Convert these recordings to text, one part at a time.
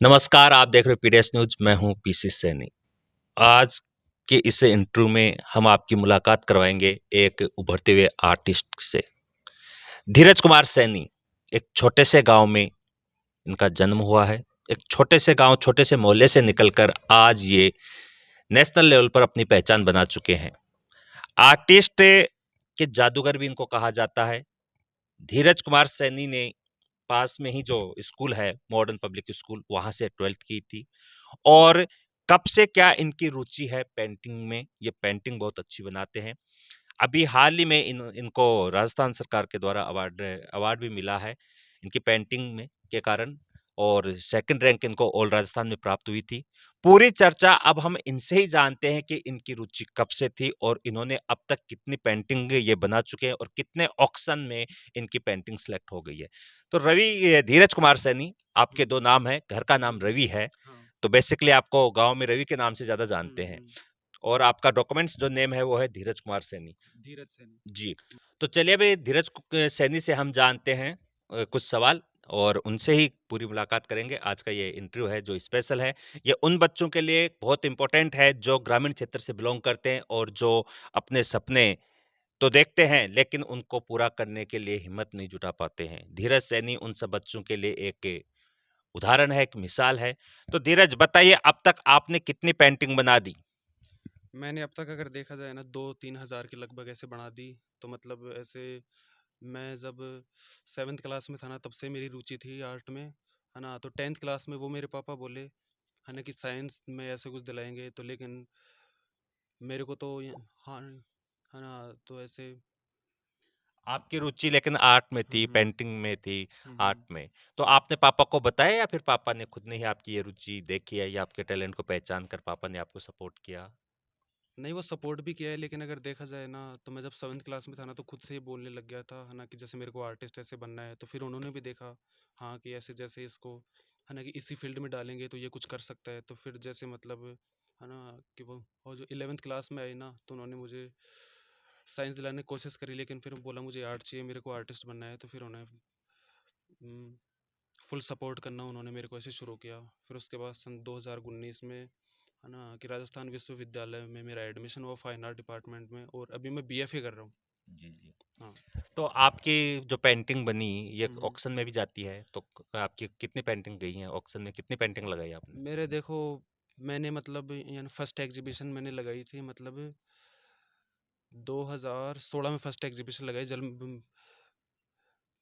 नमस्कार, आप देख रहे हो पीडीएस न्यूज़। मैं हूँ पीसी सैनी। आज के इस इंटरव्यू में हम आपकी मुलाकात करवाएंगे एक उभरते हुए आर्टिस्ट से। धीरज कुमार सैनी एक छोटे से गांव में इनका जन्म हुआ है। एक छोटे से गांव, छोटे से मोहल्ले से निकलकर आज ये नेशनल लेवल पर अपनी पहचान बना चुके हैं। आर्टिस्ट के जादूगर भी इनको कहा जाता है। धीरज कुमार सैनी ने पास में ही जो स्कूल है, मॉडर्न पब्लिक स्कूल, वहाँ से 12th की थी। और कब से क्या इनकी रुचि है पेंटिंग में, ये पेंटिंग बहुत अच्छी बनाते हैं। अभी हाल ही में इनको राजस्थान सरकार के द्वारा अवार्ड अवार्ड भी मिला है इनकी पेंटिंग में के कारण, और सेकंड रैंक इनको ऑल राजस्थान में प्राप्त हुई थी। पूरी चर्चा अब हम इनसे ही जानते हैं कि इनकी रुचि कब से थी और इन्होंने अब तक कितनी पेंटिंग ये बना चुके हैं और कितने ऑक्शन में इनकी पेंटिंग सेलेक्ट हो गई है। तो धीरज कुमार सैनी, आपके दो नाम है, घर का नाम रवि है, हाँ। तो बेसिकली आपको गांव में रवि के नाम से ज्यादा जानते हैं, हुँ। और आपका डॉक्यूमेंट्स जो नेम है वो है धीरज कुमार सैनी। धीरज सैनी। जी। तो चलिए अभी सैनी से हम जानते हैं कुछ सवाल, और उनसे ही पूरी मुलाकात करेंगे। आज का ये इंटरव्यू है जो स्पेशल है, ये उन बच्चों के लिए बहुत इंपॉर्टेंट है जो ग्रामीण क्षेत्र से बिलोंग करते हैं और जो अपने सपने तो देखते हैं लेकिन उनको पूरा करने के लिए हिम्मत नहीं जुटा पाते हैं। धीरज सैनी उन सब बच्चों के लिए एक उदाहरण है, एक मिसाल है। तो धीरज बताइए, अब तक आपने कितनी पेंटिंग बना दी? मैंने अब तक अगर देखा जाए ना 2-3 हज़ार के लगभग ऐसे बना दी। तो मतलब ऐसे मैं जब 7th क्लास में था ना तब से मेरी रुचि थी आर्ट में, है ना? तो 10th क्लास में वो मेरे पापा बोले, है ना, कि साइंस में ऐसे कुछ दिलाएँगे, तो लेकिन मेरे को तो य हाँ, है ना? तो ऐसे आपकी रुचि लेकिन आर्ट में हुँ, थी, हुँ। पेंटिंग में थी, हुँ, आर्ट हुँ। में। तो आपने पापा को बताया या फिर पापा ने खुद ने ही आपकी ये रुचि देखी है या आपके टैलेंट को पहचान कर पापा ने आपको सपोर्ट किया? नहीं, वो सपोर्ट भी किया है, लेकिन अगर देखा जाए ना तो मैं जब 7th क्लास में था ना तो खुद से ही बोलने लग गया था, है ना, कि जैसे मेरे को आर्टिस्ट ऐसे बनना है। तो फिर उन्होंने भी देखा, हाँ, कि ऐसे जैसे इसको, है ना, कि इसी फील्ड में डालेंगे तो ये कुछ कर सकता है। तो फिर जैसे मतलब, है ना, कि वो और जो 11th क्लास में आई ना तो उन्होंने मुझे साइंस दिलाने की कोशिश करी, लेकिन फिर बोला मुझे आर्ट चाहिए, मेरे को आर्टिस्ट बनना है। तो फिर उन्हें फुल सपोर्ट करना उन्होंने मेरे को ऐसे शुरू किया। फिर उसके बाद सन 2019 में, है ना, कि राजस्थान विश्वविद्यालय में मेरा एडमिशन हुआ फाइन आर्ट डिपार्टमेंट में, और अभी मैं बीएफए कर रहा हूँ। जी, जी। हाँ। तो आपकी जो पेंटिंग बनी, ये हम्म, हम्म। ऑक्शन में भी जाती है, तो आपकी कितनी पेंटिंग गई हैं ऑक्शन में, कितनी पेंटिंग लगाई आपने? मेरे देखो, मैंने मतलब यानी फर्स्ट एग्जीबिशन मैंने लगाई थी, मतलब 2016 में फर्स्ट एग्जीबिशन लगाई।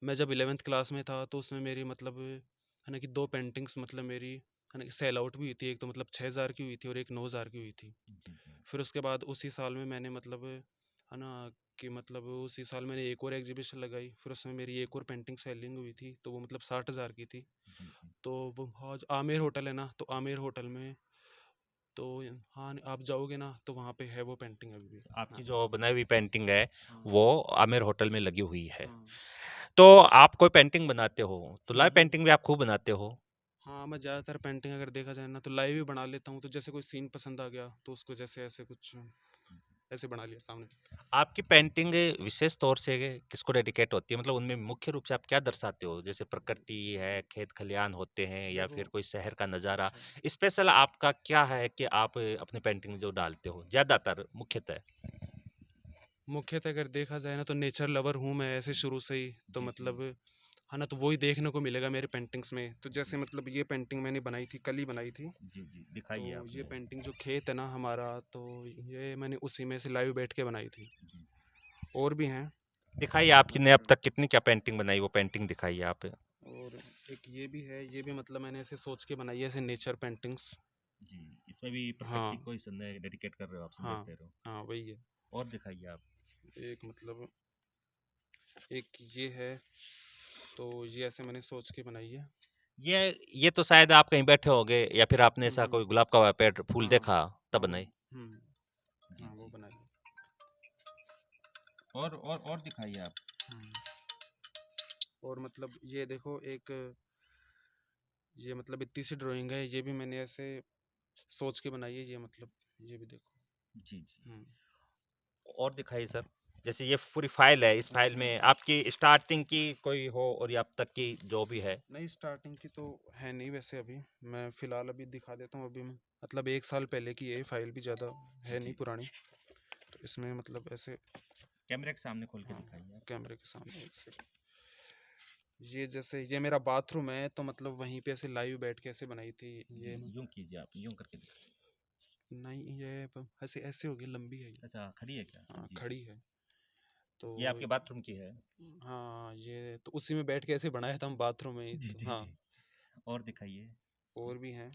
मैं जब 11th क्लास में था तो उसमें मेरी मतलब, है ना, कि 2 पेंटिंग्स मतलब मेरी, है ना, कि सेल आउट भी हुई थी। एक तो मतलब 6000 की हुई थी और एक 9000 की हुई थी। जी, जी। फिर उसके बाद उसी साल में मैंने मतलब, है ना, कि मतलब उसी साल मैंने एक और एग्जीबिशन लगाई। फिर उसमें मेरी एक और पेंटिंग सेलिंग हुई थी, तो वो मतलब 60,000 की थी। जी, जी। तो वो हाँ, जो आमेर होटल है ना, तो आमेर होटल में, तो हाँ, आप जाओगे ना तो वहाँ पे है वो पेंटिंग अभी भी। आपकी हाँ, जो बनाई हुई पेंटिंग है, हाँ, वो आमिर होटल में लगी हुई है। हाँ। तो आप कोई पेंटिंग बनाते हो, तो हुँ, लाइव हुँ। पेंटिंग भी आप खूब बनाते हो? हाँ, मैं ज़्यादातर पेंटिंग अगर देखा जाए ना तो लाइव ही बना लेता हूँ। तो जैसे कोई सीन पसंद आ गया तो उसको जैसे ऐसे कुछ ऐसे बना लिया सामने। आपकी पेंटिंग विशेष तौर से किसको डेडिकेट होती है? मतलब उनमें मुख्य रूप से आप क्या दर्शाते हो? जैसे प्रकृति है, खेत खलियान होते हैं या देखो, फिर कोई शहर का नज़ारा? हाँ, स्पेशल आपका क्या है कि आप अपनी पेंटिंग में जो डालते हो, ज़्यादातर मुख्यतः? मुख्यतः अगर देखा जाए ना तो नेचर लवर हूँ मैं ऐसे शुरू से ही। तो जी, जी। मतलब, है ना, तो वही देखने को मिलेगा मेरे पेंटिंग्स में। तो जी, जैसे मतलब ये पेंटिंग मैंने बनाई थी, कल ही बनाई थी। जी, जी। तो दिखाइए ये आपने। पेंटिंग जो खेत है ना हमारा, तो ये मैंने उसी में से लाइव बैठ के बनाई थी। जी। और भी हैं, दिखाइए आपने अब मतलब, तक कितनी क्या पेंटिंग बनाई, वो पेंटिंग दिखाइए आप। और एक ये भी है, ये भी मतलब मैंने ऐसे सोच के बनाई है, ऐसे नेचर पेंटिंग्स। जी, इसमें भी प्रकृति हाँ, को ही डेडिकेट कर रहे हो आप, संदेश हाँ, दे रहे हो। हाँ, वही है। और दिखाइए आप। एक मतलब, एक ये है, तो ये ऐसे मैंने सोच के बनाई है। ये ये तो शायद आप कहीं बैठे होंगे या फिर आपने हुँ, ऐसा हुँ। कोई गुलाब का पेड़ फूल हाँ, देखा तब हाँ, वो बनाई? हुँ, जी, हाँ, वो जी। बनाई है। और दिखाइए आप। हुँ, और मतलब ये देखो, एक ये मतलब इतनी सी ड्राइंग है, ये भी मैंने ऐसे सोच के बनाई है, ये मतलब ये भी देखो। जी, जी। हुँ, और दिखाइए सर। जैसे ये पूरी फाइल है, इस फाइल अच्छा। में आपकी स्टार्टिंग की कोई हो और या अब तक की जो भी है? नहीं, स्टार्टिंग की तो है नहीं वैसे अभी। मैं फ़िलहाल अभी दिखा देता हूँ अभी मैं, मतलब 1 साल पहले की है, फाइल भी ज़्यादा जी, है नहीं जी। पुरानी। तो इसमें मतलब ऐसे कैमरे के सामने खोल के हाँ, दिखाइए आप। कैमरे के सामने एक सेकंड। ये जैसे ये मेरा बाथरूम है, तो मतलब वहीं पे ऐसे लाइव बैठ के ऐसे बनाई थी जी, ये मैं। यूँ कीजिए आप, यूँ करके दिखाइए। नहीं, ये ऐसे ऐसे होगी, लंबी है ये। अच्छा, खड़ी है क्या? हाँ, जी, जी। खड़ी है। तो ये आपके बाथरूम की है? हाँ, ये तो उसी में बैठ के ऐसे बनाया था हम बाथरूम में ही, जी, तो जी, हाँ। जी। और दिखाइए इसमें। और भी हैं।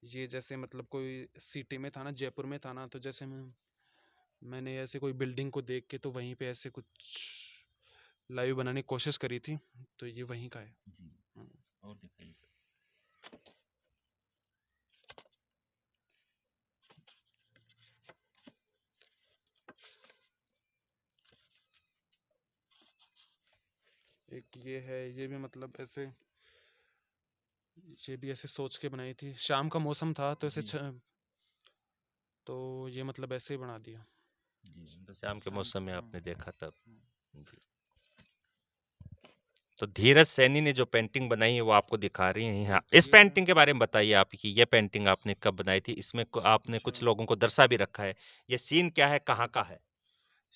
ये जैसे मतलब कोई सिटी में था ना, जयपुर में था ना, तो जैसे मैंने ऐसे कोई बिल्डिंग को देख के तो वहीं पे ऐसे कुछ लाइव बनाने की कोशिश करी थी, तो ये वहीं का है। जी, हम्म। और दिखाइए सर। एक ये है, ये भी मतलब ऐसे, ये भी ऐसे सोच के बनाई थी। शाम का मौसम था तो ऐसे जी, तो ये मतलब ऐसे ही बना दिया। जी, तो शाम के शाम मौसम को में हाँ। आपने देखा तब। हाँ। जी। तो धीरज सैनी ने जो पेंटिंग बनाई है वो आपको दिखा रही हैं यहाँ। एक इस ये है। पेंटिंग के बारे में बताइए आप कि ये पेंटिंग आपने कब बनाई थी? इसमें आपने अच्छा, कुछ लोगों को दर्शा भी रखा है। ये सीन क्या है, कहाँ का है?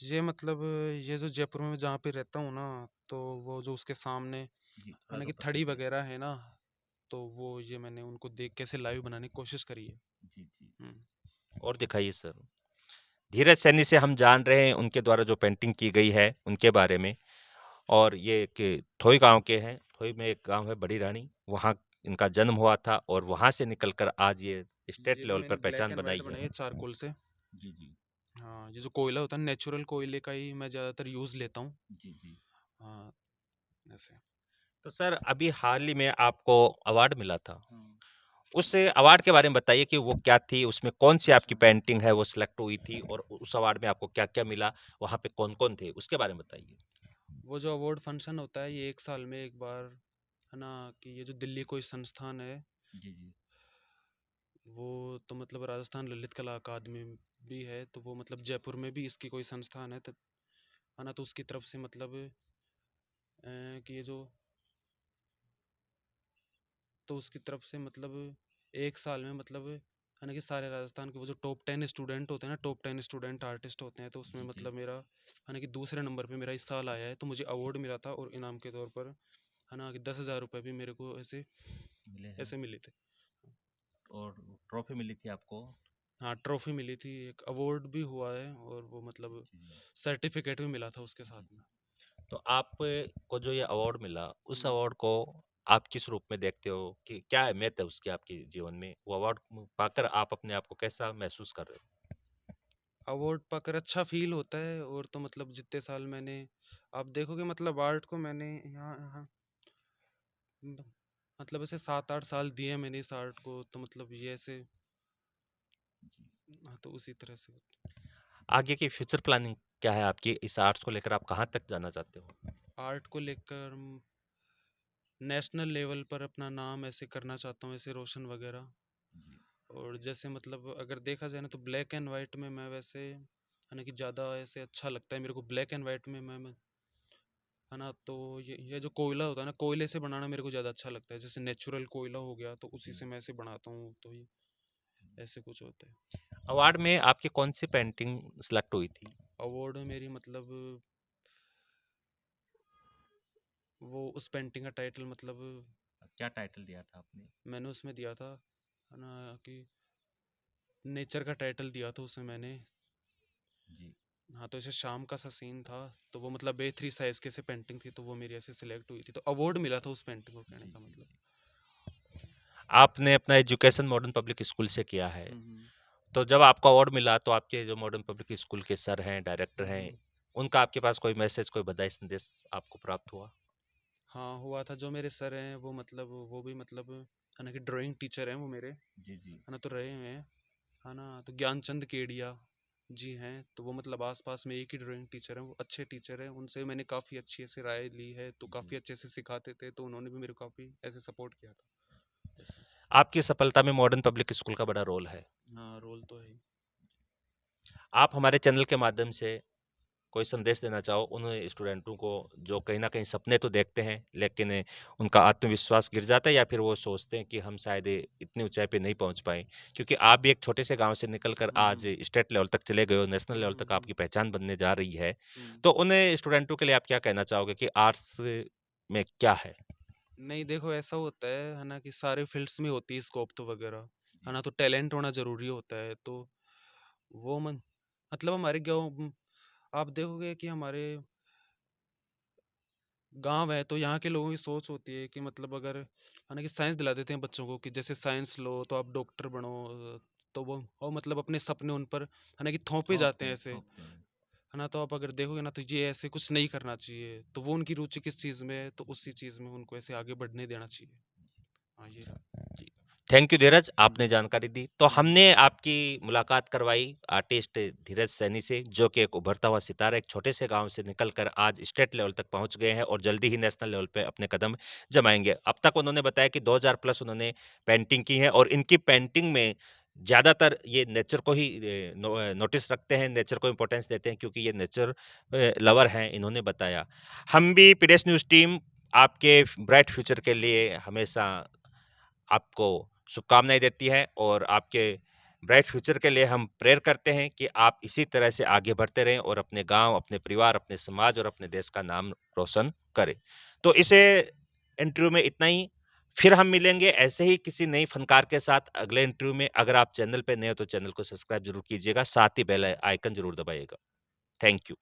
ये मतलब ये जो जयपुर में जहाँ पे रहता हूँ ना, तो वो जो उसके सामने जी, है थोड़ा ना कि ऊपर थड़ी कीजिए। वगैरह है ना, तो वो ये मैंने उनको देख के ऐसे लाइव बनाने की कोशिश करी है। जी, जी। हम्म। और दिखाइए सर। धीरज सैनी से हम जान रहे हैं उनके द्वारा जो पेंटिंग की गई है उनके बारे में। और ये कि थोई गांव के हैं। थोई में एक गांव है बड़ी रानी, वहाँ इनका जन्म हुआ था और वहाँ से निकलकर आज ये स्टेट ये भी लेवल पर मैंने ब्लैक पहचान एंड वाइट बनाई बनाई है। है चारकोल से। जी, जी। हाँ, ये जो कोयला होता है नेचुरल कोयले का ही मैं ज़्यादातर यूज़ लेता हूँ। जी, जी। हाँ, ऐसे। तो सर अभी हाल ही में आपको अवार्ड मिला था। हाँ। उस अवार्ड के बारे में बताइए कि वो क्या थी, उसमें कौन-सी आपकी अच्छा। पेंटिंग है वो सिलेक्ट हुई थी और उस अवार्ड में आपको क्या-क्या मिला? वहाँ पे कौन-कौन थे? उसके बारे में बताइए। वो जो अवार्ड फंक्शन होता है, ये 1 साल में 1 बार है ना, कि ये जो दिल्ली कोई संस्थान है, जी, जी। वो तो मतलब राजस्थान ललित कला अकादमी भी है, तो वो मतलब जयपुर में भी इसकी कोई संस्थान है, है ना, तो उसकी तरफ से मतलब कि ये जो, तो उसकी तरफ से मतलब 1 साल में मतलब है ना कि सारे राजस्थान के वो जो टॉप 10 स्टूडेंट होते हैं ना, टॉप 10 स्टूडेंट आर्टिस्ट होते हैं, तो उसमें जी, जी। मतलब मेरा है ना कि दूसरे नंबर पे मेरा इस साल आया है, तो मुझे अवार्ड मिला था और इनाम के तौर पर है ना कि 10,000 रुपये भी मेरे को ऐसे मिले हैं ऐसे मिले थे। और ट्रॉफी मिली थी आपको? हाँ, ट्रॉफी मिली थी, एक अवार्ड भी हुआ है और वो मतलब जी, जी। सर्टिफिकेट भी मिला था उसके जी, साथ में। जी। तो आपको जो ये अवार्ड मिला, उस हम्म। अवार्ड को आप किस रूप में देखते हो कि क्या अहमियत है उसकी आपके जीवन में? वो अवार्ड पाकर आप अपने आप को कैसा महसूस कर रहे हो? अवार्ड पाकर अच्छा फील होता है, और तो मतलब जितने साल मैंने, आप देखोगे मतलब आर्ट को मैंने यहाँ यहाँ ब- मतलब ऐसे 7-8 साल दिए मैंने इस आर्ट को, तो मतलब ये ऐसे जी। हाँ, तो उसी तरह से। आगे की फ्यूचर प्लानिंग क्या है आपकी? इस आर्ट्स को लेकर आप कहाँ तक जाना चाहते हो? आर्ट को लेकर नेशनल लेवल पर अपना नाम ऐसे करना चाहता हूँ, ऐसे रोशन वगैरह। जी, और जैसे मतलब अगर देखा जाए ना, तो ब्लैक एंड वाइट में मैं वैसे है ना कि ज़्यादा ऐसे अच्छा लगता है मेरे को ब्लैक एंड वाइट में। मैं है ना, तो ये जो कोयला होता है ना, कोयले से बनाना मेरे को ज़्यादा अच्छा लगता है, जैसे नेचुरल कोयला हो गया तो उसी जी। से मैं ऐसे बनाता हूँ, तो ये ऐसे कुछ होता है। अवार्ड में आपकी कौन-सी पेंटिंग सेलेक्ट हुई थी? अवार्ड में मेरी मतलब वो उस पेंटिंग का टाइटल मतलब क्या टाइटल दिया था आपने? मैंने उसमें दिया था है ना कि नेचर का टाइटल दिया था उसमें मैंने। जी, हाँ, तो ऐसे शाम का सा सीन था, तो वो मतलब A3 साइज़ की ऐसे पेंटिंग थी, तो वो मेरी ऐसे सिलेक्ट हुई थी, तो अवार्ड मिला था उस पेंटिंग को, कहने जी, का जी, मतलब। जी। आपने अपना एजुकेशन मॉडर्न पब्लिक स्कूल से किया है। हम्म। तो जब आपको अवार्ड मिला तो आपके जो मॉडर्न पब्लिक स्कूल के सर हैं, डायरेक्टर हैं, हम्म। उनका आपके पास कोई मैसेज, कोई बधाई संदेश आपको प्राप्त हुआ? हाँ, हुआ था। जो मेरे सर हैं वो मतलब वो भी मतलब है ना कि ड्राइंग टीचर हैं वो मेरे, है जी, जी। ना, तो रहे हुए हैं, है ना, तो ज्ञानचंद केडिया जी हैं, तो वो मतलब आसपास में एक ही ड्राइंग टीचर हैं, वो अच्छे टीचर हैं, उनसे मैंने काफ़ी अच्छी ऐसे राय ली है, तो जी। काफ़ी अच्छे से सिखाते थे, तो उन्होंने भी मेरे को काफ़ी ऐसे सपोर्ट किया था, ऐसे। आपकी सफलता में मॉडर्न पब्लिक स्कूल का बड़ा रोल है। हाँ, रोल तो है ही। आप हमारे चैनल के माध्यम से कोई संदेश देना चाहो उन स्टूडेंटों को जो कहीं न कहीं सपने तो देखते हैं, लेकिन उनका आत्मविश्वास गिर जाता है या फिर वो सोचते हैं कि हम शायद इतनी ऊँचाई पे नहीं पहुँच पाए। क्योंकि आप भी एक छोटे से गाँव से निकल कर आज हुँ, स्टेट लेवल तक चले गए हो, नेशनल हुँ, लेवल हुँ, तक हुँ, आपकी पहचान बनने जा रही है। हुँ। तो उन स्टूडेंटों के लिए आप क्या कहना चाहोगे कि आर्ट्स में क्या है? नहीं देखो ऐसा होता है ना कि सारे फ़ील्ड्स में होती है स्कोप तो वगैरह, है ना? तो टैलेंट होना ज़रूरी होता है, तो वो मन मतलब हमारे गाँव आप देखोगे कि हमारे गाँव है तो यहाँ के लोगों की सोच होती है कि मतलब अगर है ना कि साइंस दिला देते हैं बच्चों को कि जैसे साइंस लो तो आप डॉक्टर बनो तो वो मतलब अपने सपने उन पर है ना कि थोपे जाते हैं ऐसे है ना तो आप अगर देखोगे ना तो ये ऐसे कुछ नहीं करना चाहिए तो वो उनकी रुचि किस चीज़ में है तो उसी चीज़ में उनको ऐसे आगे बढ़ने देना चाहिए। हाँ ये जी। थैंक यू धीरज, हम्म आपने जानकारी दी। तो हम्म हमने आपकी मुलाकात करवाई आर्टिस्ट धीरज सैनी से, जो कि एक उभरता हुआ सितारा, एक छोटे से गाँव से निकल कर आज स्टेट लेवल तक पहुँच गए हैं और जल्दी ही नेशनल लेवल पे अपने कदम जमाएँगे। अब तक उन्होंने बताया कि 2000 प्लस उन्होंने पेंटिंग की है और इनकी पेंटिंग में ज़्यादातर ये नेचर को ही नोटिस रखते हैं, नेचर को इम्पोर्टेंस देते हैं क्योंकि ये नेचर लवर हैं, इन्होंने बताया। हम भी पीडीएस न्यूज़ टीम आपके ब्राइट फ्यूचर के लिए हमेशा आपको शुभकामनाएँ देती है और आपके ब्राइट फ्यूचर के लिए हम प्रेयर करते हैं कि आप इसी तरह से आगे बढ़ते रहें और अपने गाँव, अपने परिवार, अपने समाज और अपने देश का नाम रोशन करें। तो इस इंटरव्यू में इतना ही। फिर हम मिलेंगे ऐसे ही किसी नई फ़नकार के साथ अगले इंटरव्यू में। अगर आप चैनल पे नए हो तो चैनल को सब्सक्राइब ज़रूर कीजिएगा, साथ ही बेल आइकन ज़रूर दबाइएगा। Thank you.